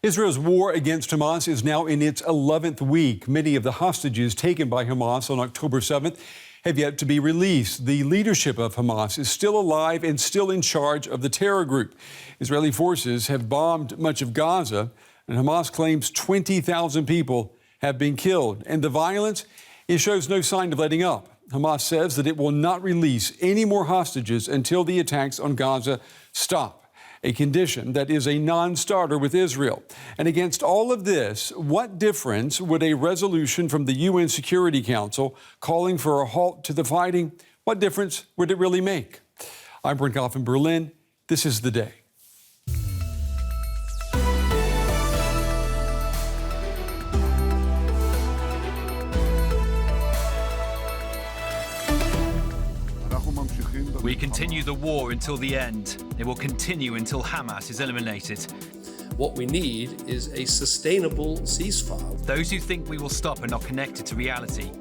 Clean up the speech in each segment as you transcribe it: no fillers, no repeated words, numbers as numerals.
Israel's war against Hamas is now in its 11th week. Many of the hostages taken by Hamas on October 7th have yet to be released. The leadership of Hamas is still alive and still in charge of the terror group. Israeli forces have bombed much of Gaza, and Hamas claims 20,000 people have been killed. And the violence, it shows no sign of letting up. Hamas says that it will not release any more hostages until the attacks on Gaza stop, a condition that is a non-starter with Israel. And against all of this, what difference would a resolution from the UN Security Council calling for a halt to the fighting, what difference would it really make? I'm Brent Goff in Berlin. This is The Day. We continue the war until the end. It will continue until Hamas is eliminated. What we need is a sustainable ceasefire. Those who think we will stop are not connected to reality.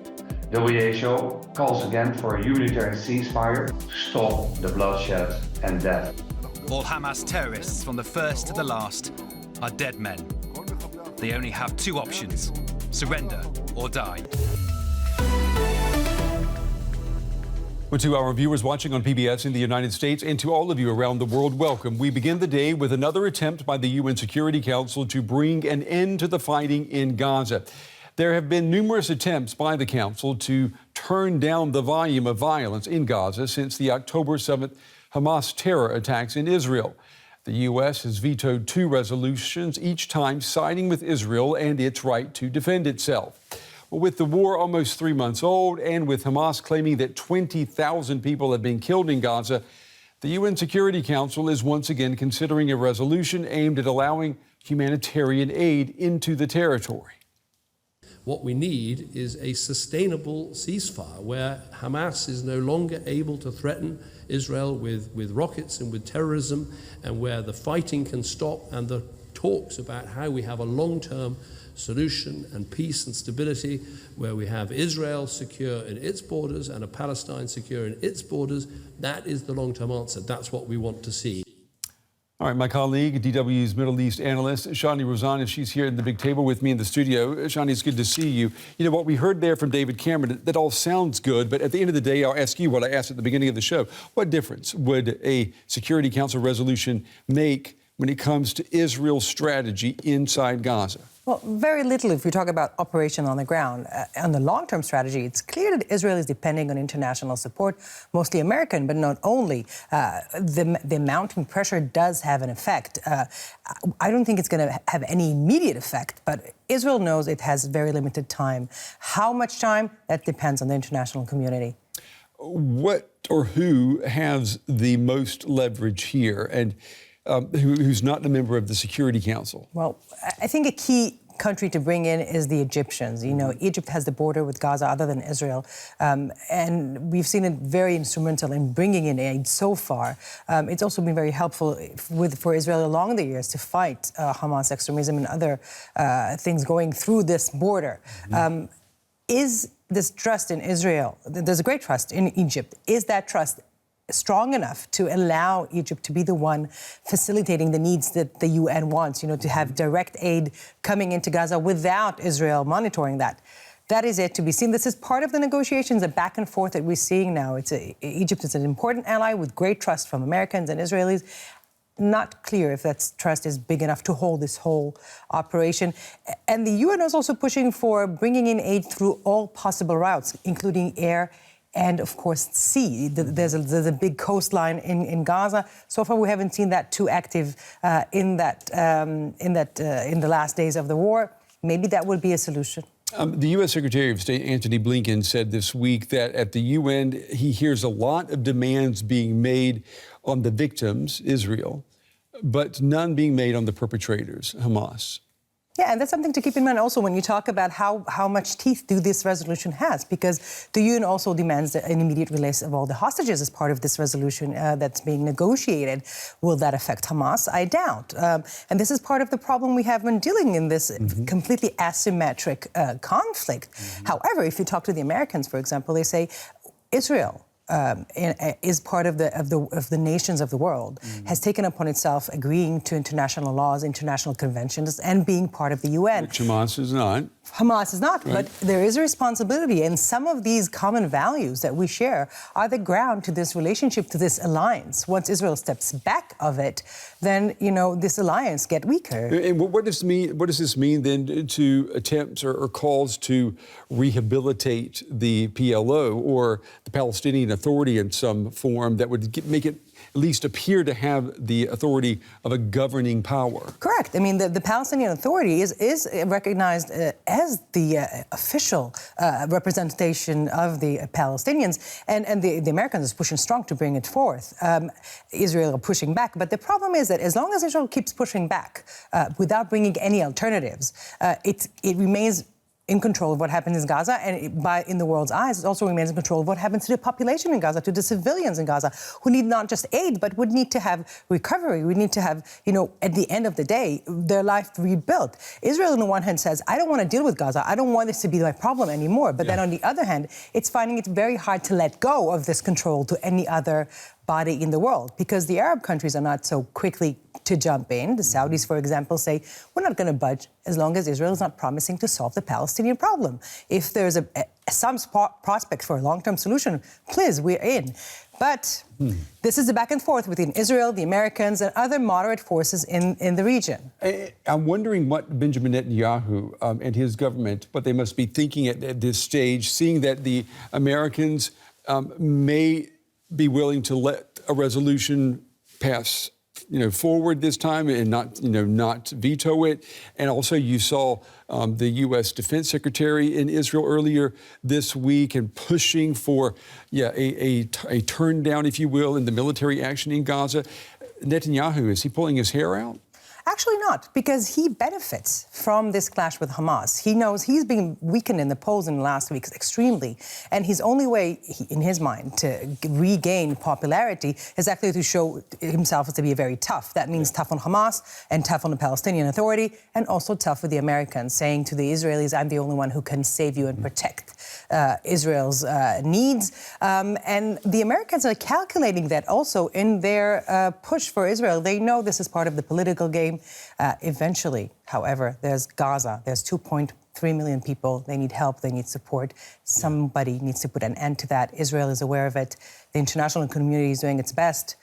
WHO calls again for a humanitarian ceasefire to stop the bloodshed and death. All Hamas terrorists, from the first to the last, are dead men. They only have two options: surrender or die. Well, to our viewers watching on PBS in the United States and to all of you around the world, welcome. We begin the day with another attempt by the UN Security Council to bring an end to the fighting in Gaza. There have been numerous attempts by the Council to turn down the volume of violence in Gaza since the October 7th Hamas terror attacks in Israel. The U.S. has vetoed 2 resolutions, each time siding with Israel and its right to defend itself. With the war almost 3 months old and with Hamas claiming that 20,000 people have been killed in Gaza, the UN Security Council is once again considering a resolution aimed at allowing humanitarian aid into the territory. What we need is a sustainable ceasefire where Hamas is no longer able to threaten Israel with rockets and with terrorism, and where the fighting can stop and the talks about how we have a long-term solution and peace and stability, where we have Israel secure in its borders and a Palestine secure in its borders. That is the long-term answer. That's what we want to see. All right, my colleague, DW's Middle East analyst, Shani Rozan, she's here at the big table with me in the studio. Shani, it's good to see you. You know, what we heard there from David Cameron, that all sounds good, but at the end of the day, I'll ask you what I asked at the beginning of the show. What difference would a Security Council resolution make when it comes to Israel's strategy inside Gaza? Well, very little if we talk about operation on the ground. On the long-term strategy, it's clear that Israel is depending on international support, mostly American, but not only. The mounting pressure does have an effect. I don't think it's going to have any immediate effect, but Israel knows it has very limited time. How much time? That depends on the international community. What or who has the most leverage here, and who's not a member of the Security Council? Well, I think a key country to bring in is the Egyptians. You know, Egypt has the border with Gaza other than Israel, and we've seen it very instrumental in bringing in aid so far. It's also been very helpful for Israel along the years to fight Hamas extremism and other things going through this border. Is this trust in Israel, there's a great trust in Egypt, is that trust strong enough to allow Egypt to be the one facilitating the needs that the UN wants, you know, to have direct aid coming into Gaza without Israel monitoring that? That is yet to be seen. This is part of the negotiations, the back and forth that we're seeing now. Egypt is an important ally with great trust from Americans and Israelis. Not clear if that trust is big enough to hold this whole operation. And the UN is also pushing for bringing in aid through all possible routes, including air and, of course, sea. There's a big coastline in Gaza. So far, we haven't seen that too active in the last days of the war. Maybe that would be a solution. The U.S. Secretary of State Antony Blinken said this week that at the UN, he hears a lot of demands being made on the victims, Israel, but none being made on the perpetrators, Hamas. Yeah, and that's something to keep in mind also when you talk about how much teeth this resolution has, because the UN also demands an immediate release of all the hostages as part of this resolution that's being negotiated. Will that affect Hamas? I doubt. And this is part of the problem we have when dealing in this completely asymmetric conflict. However, if you talk to the Americans, for example, they say Israel is part of the nations of the world, has taken upon itself agreeing to international laws, international conventions, and being part of the UN. Which Hamas is not. Hamas is not, Right. but there is a responsibility, and some of these common values that we share are the ground to this relationship, to this alliance. Once Israel steps back of it, then, this alliance get weaker. And what does this mean then to attempts or calls to rehabilitate the PLO or the Palestinian Authority in some form that would make it at least appear to have the authority of a governing power? Correct. I mean, the Palestinian Authority is recognized as the official representation of the Palestinians, and the Americans is pushing strong to bring it forth. Israel are pushing back, but the problem is that as long as Israel keeps pushing back without bringing any alternatives, it remains in control of what happens in Gaza, and in the world's eyes, it also remains in control of what happens to the population in Gaza, to the civilians in Gaza, who need not just aid, but would need to have recovery. We need to have, at the end of the day, their life rebuilt. Israel, on the one hand, says, I don't want to deal with Gaza. I don't want this to be my problem anymore. But then on the other hand, it's finding it very hard to let go of this control to any other body in the world, because the Arab countries are not so quickly to jump in. The Saudis, for example, say, we're not going to budge as long as Israel is not promising to solve the Palestinian problem. If there's some prospect for a long-term solution, please, we're in. But this is a back and forth between Israel, the Americans, and other moderate forces in the region. I'm wondering what Benjamin Netanyahu and his government, what they must be thinking at this stage, seeing that the Americans may be willing to let a resolution pass, forward this time and not veto it. And also, you saw the U.S. Defense Secretary in Israel earlier this week and pushing for, a turn down, if you will, in the military action in Gaza. Netanyahu, is he pulling his hair out? Actually not, because he benefits from this clash with Hamas. He knows he's been weakened in the polls in the last weeks extremely, and his only way, in his mind, to regain popularity is actually to show himself to be very tough. That means tough on Hamas and tough on the Palestinian Authority, and also tough with the Americans, saying to the Israelis, I'm the only one who can save you and protect Israel's needs. And the Americans are calculating that also in their push for Israel. They know this is part of the political game. Eventually, however, there's Gaza. There's 2.3 million people. They need help. They need support. Somebody needs to put an end to that. Israel is aware of it. The international community is doing its best.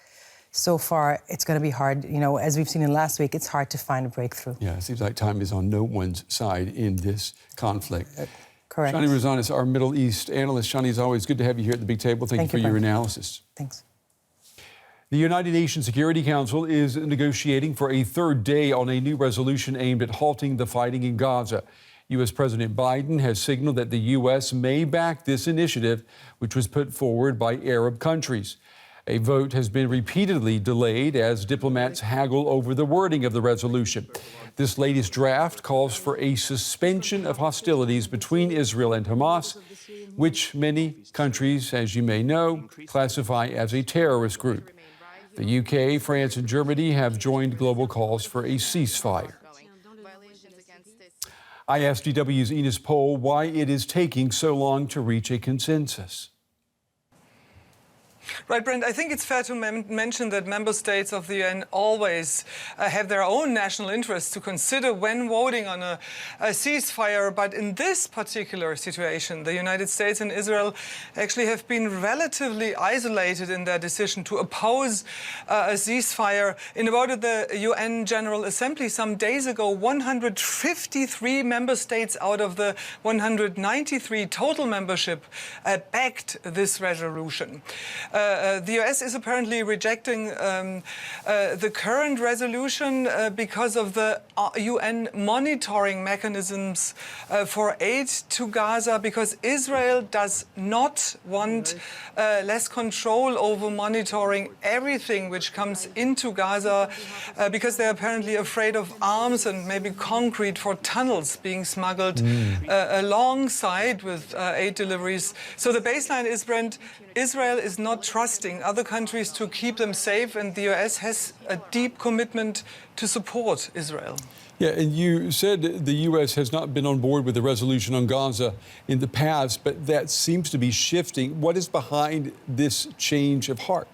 So far, it's going to be hard. As we've seen in last week, it's hard to find a breakthrough. Yeah, it seems like time is on no one's side in this conflict. Correct. Shani Rosanis, our Middle East analyst. Shani, it's always good to have you here at the big table. Thank you for your analysis. Thanks. The United Nations Security Council is negotiating for a third day on a new resolution aimed at halting the fighting in Gaza. U.S. President Biden has signaled that the U.S. may back this initiative, which was put forward by Arab countries. A vote has been repeatedly delayed as diplomats haggle over the wording of the resolution. This latest draft calls for a suspension of hostilities between Israel and Hamas, which many countries, as you may know, classify as a terrorist group. The UK, France, and Germany have joined global calls for a ceasefire. I asked DW's Enos Pohl why it is taking so long to reach a consensus. Right, Brent, I think it's fair to mention that member states of the UN always have their own national interests to consider when voting on a ceasefire. But in this particular situation, the United States and Israel actually have been relatively isolated in their decision to oppose a ceasefire. In a vote at the UN General Assembly some days ago, 153 member states out of the 193 total membership backed this resolution. The US is apparently rejecting the current resolution because of the UN monitoring mechanisms for aid to Gaza, because Israel does not want less control over monitoring everything which comes into Gaza, because they're apparently afraid of arms and maybe concrete for tunnels being smuggled alongside with aid deliveries. So the baseline is, Brent, Israel is not trusting other countries to keep them safe, and the US has a deep commitment to support Israel. Yeah, and you said the U.S. has not been on board with the resolution on Gaza in the past, but that seems to be shifting. What is behind this change of heart?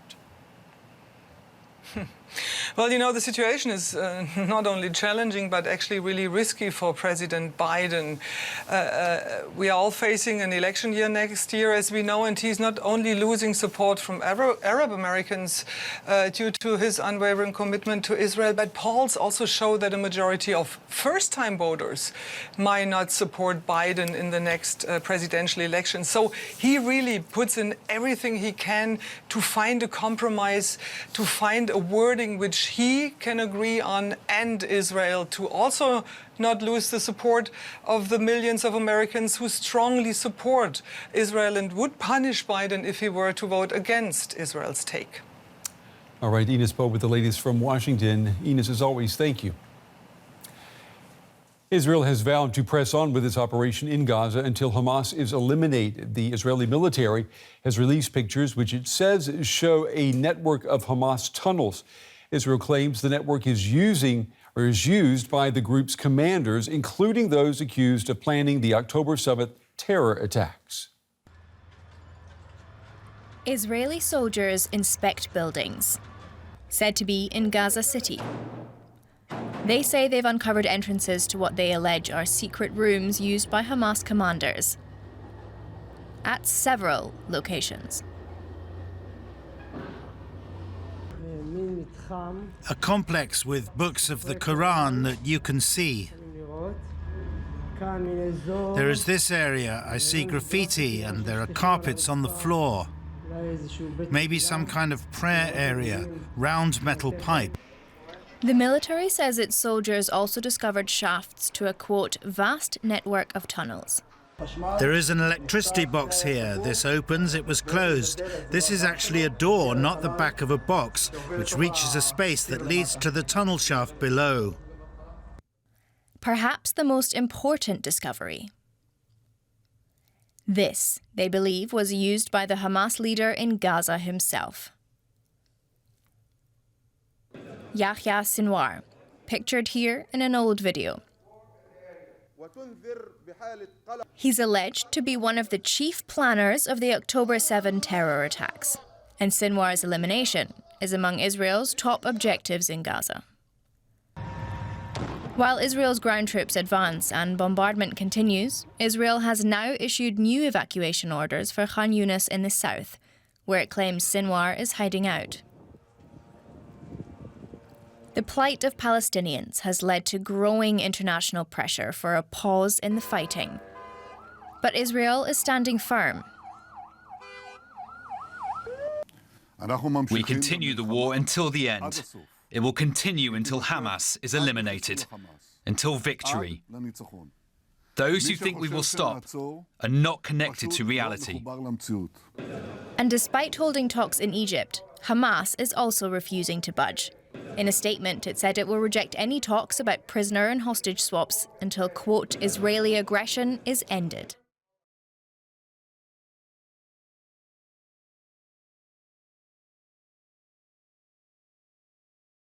Well, you know, the situation is not only challenging, but actually really risky for President Biden. We are all facing an election year next year, as we know, and he's not only losing support from Arab Americans due to his unwavering commitment to Israel, but polls also show that a majority of first-time voters might not support Biden in the next presidential election. So he really puts in everything he can to find a compromise, to find a wording which he can agree on, and Israel to also not lose the support of the millions of Americans who strongly support Israel and would punish Biden if he were to vote against Israel's take. All right, Ines Poe with the latest from Washington. Ines, as always, thank you. Israel has vowed to press on with its operation in Gaza until Hamas is eliminated. The Israeli military has released pictures which it says show a network of Hamas tunnels. Israel claims the network is used by the group's commanders, including those accused of planning the October 7th terror attacks. Israeli soldiers inspect buildings, said to be in Gaza City. They say they've uncovered entrances to what they allege are secret rooms used by Hamas commanders at several locations. A complex with books of the Quran that you can see. There is this area, I see graffiti, and there are carpets on the floor. Maybe some kind of prayer area, round metal pipe. The military says its soldiers also discovered shafts to a, quote, vast network of tunnels. There is an electricity box here. This opens, it was closed. This is actually a door, not the back of a box, which reaches a space that leads to the tunnel shaft below. Perhaps the most important discovery. This, they believe, was used by the Hamas leader in Gaza himself. Yahya Sinwar, pictured here in an old video. He's alleged to be one of the chief planners of the October 7 terror attacks, and Sinwar's elimination is among Israel's top objectives in Gaza. While Israel's ground troops advance and bombardment continues, Israel has now issued new evacuation orders for Khan Yunis in the south, where it claims Sinwar is hiding out. The plight of Palestinians has led to growing international pressure for a pause in the fighting. But Israel is standing firm. We continue the war until the end. It will continue until Hamas is eliminated, until victory. Those who think we will stop are not connected to reality. And despite holding talks in Egypt, Hamas is also refusing to budge. In a statement, it said it will reject any talks about prisoner and hostage swaps until, quote, Israeli aggression is ended.